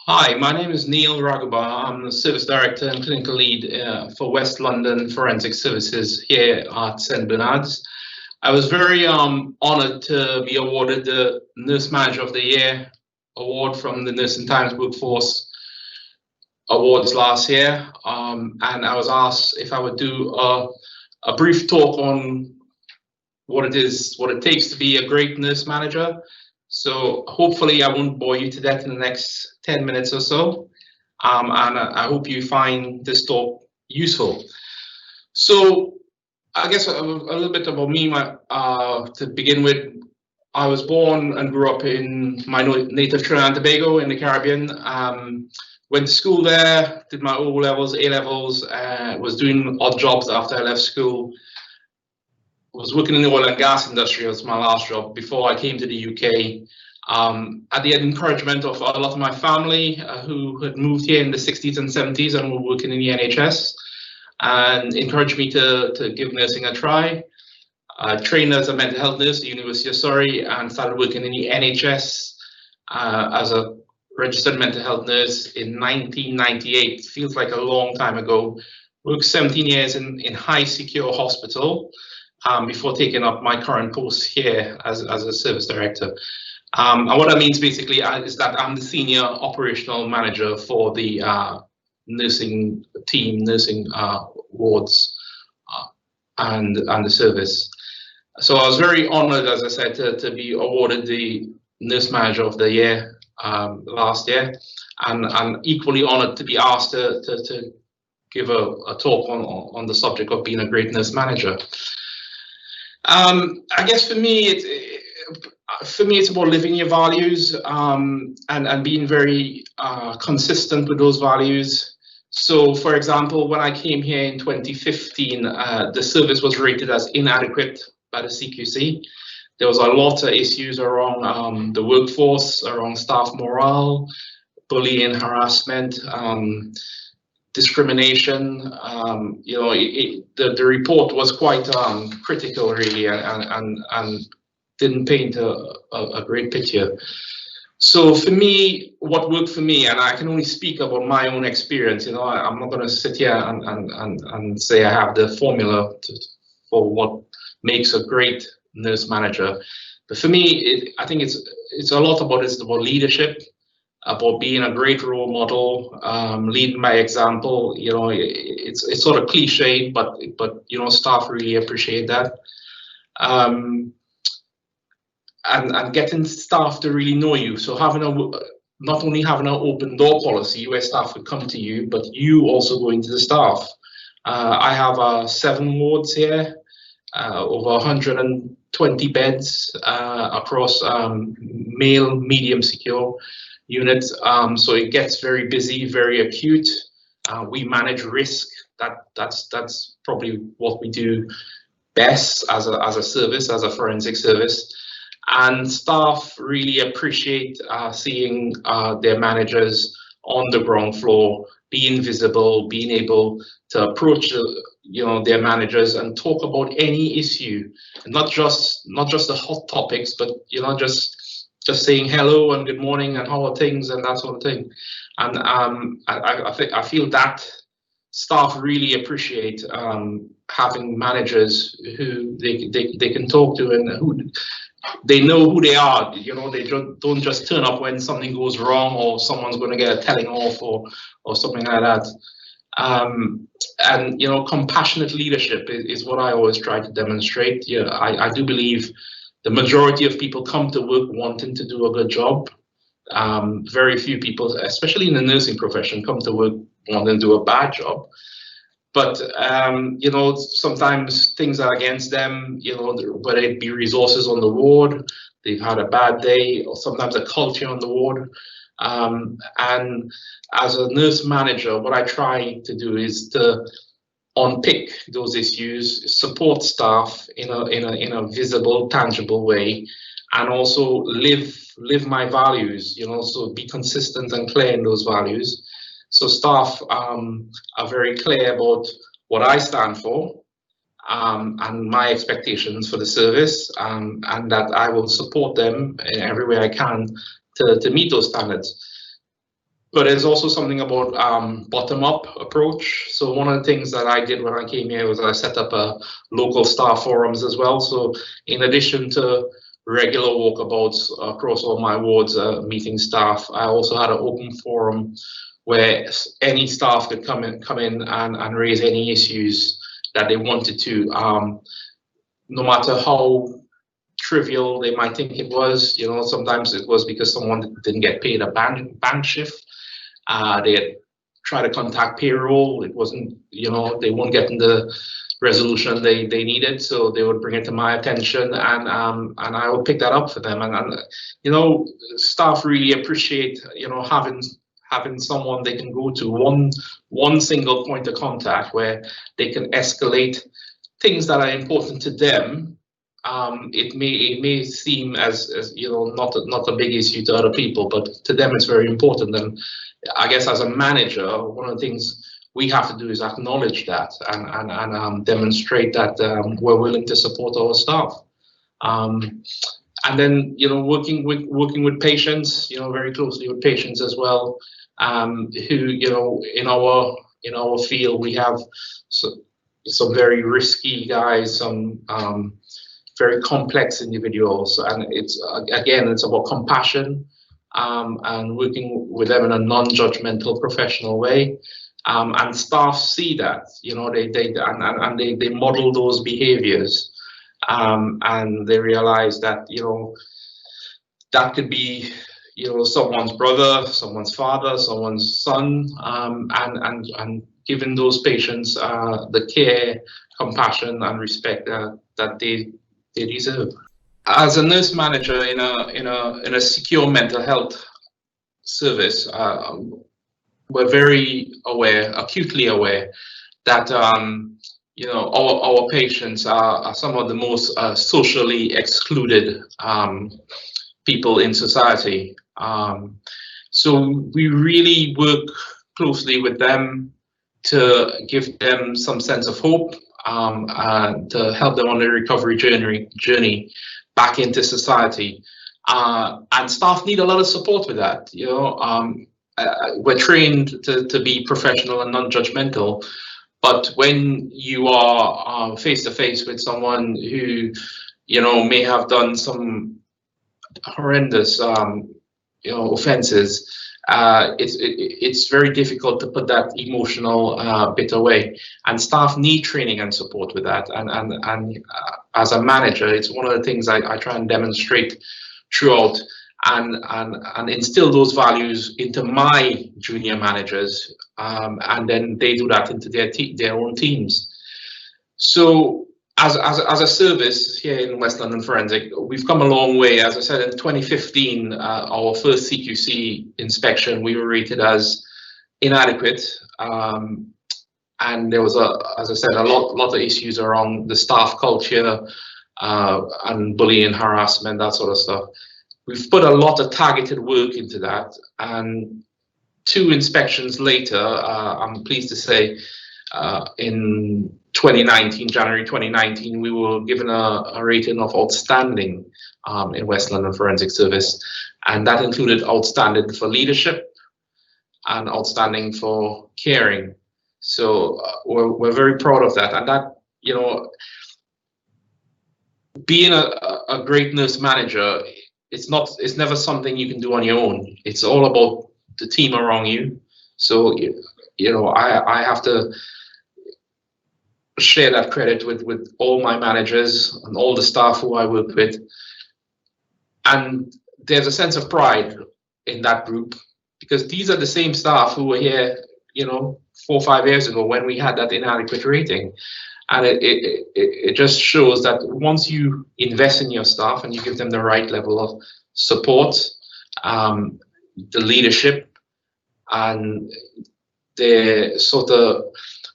Hi, my name is Neil Ragoobar. I'm the Service Director and Clinical Lead for West London Forensic Services here at St Bernard's. I was very honoured to be awarded the Nurse Manager of the Year award from the Nursing Times Workforce Awards last year, and I was asked if I would do a brief talk on what it takes to be a great nurse manager. So hopefully I won't bore you to death in the next 10 minutes or so. And I hope you find this talk useful. So I guess a little bit about me. To begin with, I was born and grew up in my native Trinidad and Tobago in the Caribbean. Went to school there, did my O levels, A levels, was doing odd jobs after I left school. Was working in the oil and gas industry as my last job before I came to the UK. At the encouragement of a lot of my family who had moved here in the 60s and 70s and were working in the NHS, and encouraged me to give nursing a try. I trained as a mental health nurse at the University of Surrey and started working in the NHS as a registered mental health nurse in 1998. Feels like a long time ago. Worked 17 years in high secure hospital before taking up my current post here as a service director. And what that means basically is that I'm the senior operational manager for the nursing team, nursing wards, and the service. So I was very honored, as I said, to be awarded the Nurse Manager of the Year last year, and equally honored to be asked to give a talk on the subject of being a great nurse manager. I guess for me, it's about living your values and being very consistent with those values. So, for example, when I came here in 2015, the service was rated as inadequate by the CQC. There was a lot of issues around the workforce, around staff morale, bullying, harassment, discrimination. The report was quite critical, really, and didn't paint a great picture. So for me, what worked for me, and I can only speak about my own experience, I'm not going to sit here and say I have the formula for what makes a great nurse manager. But for me, I think it's a lot about leadership, about being a great role model, leading by example. It's sort of cliche, but staff really appreciate that. And getting staff to really know you. So not only having an open door policy where staff would come to you, but you also going to the staff. I have 7 wards here, over 120 beds across male, medium secure units. So it gets very busy, very acute. We manage risk. That's probably what we do best as a service, as a forensic service. And staff really appreciate seeing their managers on the ground floor, being visible, being able to approach their managers and talk about any issue, and not just the hot topics, but just saying hello and good morning and how are things and that sort of thing. And I feel that staff really appreciate having managers who they can talk to and who they know who they are. They don't just turn up when something goes wrong or someone's going to get a telling off or something like that. And compassionate leadership is what I always try to demonstrate. I do believe the majority of people come to work wanting to do a good job. Very few people, especially in the nursing profession, come to work wanting to do a bad job. But sometimes things are against them, whether it be resources on the ward, they've had a bad day, or sometimes a culture on the ward. And as a nurse manager, what I try to do is to unpick those issues, support staff in a visible, tangible way, and also live my values, so be consistent and clear in those values. So staff are very clear about what I stand for and my expectations for the service, and that I will support them in every way I can to meet those standards. But there's also something about bottom-up approach. So one of the things that I did when I came here was I set up a local staff forums as well. So in addition to regular walkabouts across all my wards, meeting staff, I also had an open forum where any staff could come in and raise any issues that they wanted to, no matter how trivial they might think it was. You know, sometimes it was because someone didn't get paid a bank shift. They had tried to contact payroll. It wasn't, you know, they weren't getting the resolution they needed, so they would bring it to my attention, and I would pick that up for them. And you know, staff really appreciate, you know, having someone they can go to, one single point of contact where they can escalate things that are important to them. It may seem as you know, not a big issue to other people, but to them it's very important. And I guess as a manager, one of the things we have to do is acknowledge that and demonstrate that we're willing to support our staff. And then, you know, working with patients, you know, very closely with patients as well, who, you know, in our field we have some very risky guys, some very complex individuals, and it's again, it's about compassion, and working with them in a non-judgmental, professional way. And staff see that, you know, they model those behaviors, and they realize that, you know, that could be, you know, someone's brother, someone's father, someone's son, and giving those patients the care, compassion, and respect that they deserve. As a nurse manager in a secure mental health service, we're very aware, acutely aware, that you know, our patients are some of the most socially excluded people in society. So we really work closely with them to give them some sense of hope, and to help them on their recovery journey back into society. And staff need a lot of support with that. You know, we're trained to be professional and non-judgmental, but when you are face to face with someone who, you know, may have done some horrendous, you know, offenses, it's very difficult to put that emotional bit away, and staff need training and support with that. And as a manager, it's one of the things I try and demonstrate throughout, and instill those values into my junior managers, and then they do that into their own teams. So as a service here in West London Forensic, we've come a long way. As I said, in 2015, our first CQC inspection, we were rated as inadequate, and there was, as I said, a lot of issues around the staff culture, and bullying, harassment, that sort of stuff. We've put a lot of targeted work into that, and 2 inspections later, I'm pleased to say, in 2019, January 2019, we were given a rating of outstanding in West London Forensic Service, and that included outstanding for leadership and outstanding for caring. So we're very proud of that, and that, you know, being a great nurse manager, it's never something you can do on your own. It's all about the team around you. So, you know, I have to share that credit with all my managers and all the staff who I work with. And there's a sense of pride in that group, because these are the same staff who were here, you know, 4 or 5 years ago when we had that inadequate rating. And it just shows that once you invest in your staff and you give them the right level of support, the leadership, and they're sort of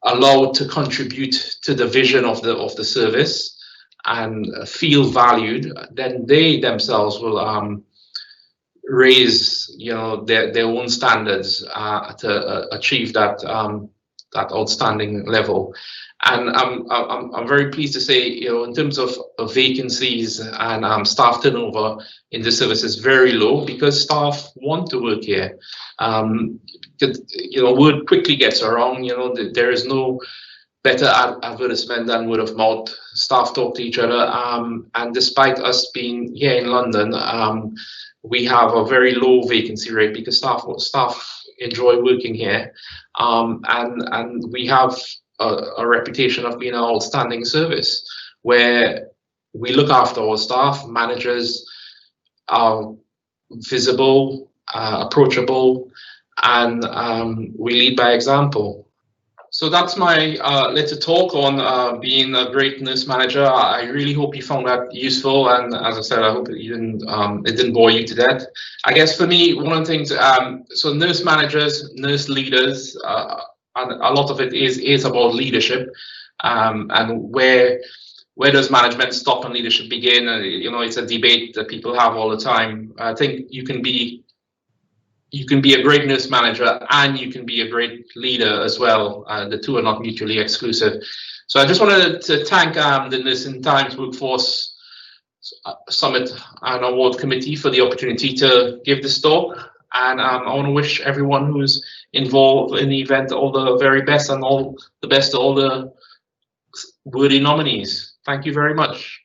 allowed to contribute to the vision of the service and feel valued, then they themselves will raise, you know, their own standards to achieve that that outstanding level. And I'm very pleased to say, in terms of vacancies and staff turnover in the service is very low because staff want to work here. Word quickly gets around. There is no better advertisement than word of mouth. Staff talk to each other, and despite us being here in London, we have a very low vacancy rate because staff enjoy working here, and we have a reputation of being an outstanding service where we look after our staff. Managers are visible, approachable, and we lead by example. So that's my little talk on being a great nurse manager. I really hope you found that useful, and as I said, I hope it didn't bore you to death. I guess for me, one of the things, so nurse managers, nurse leaders, and a lot of it is about leadership, and where does management stop and leadership begin? It's a debate that people have all the time. I think you can be a great nurse manager and you can be a great leader as well. The two are not mutually exclusive. So I just wanted to thank the Nursing Times Workforce Summit and Award Committee for the opportunity to give this talk. And I want to wish everyone who's involved in the event all the very best and all the best to all the worthy nominees. Thank you very much.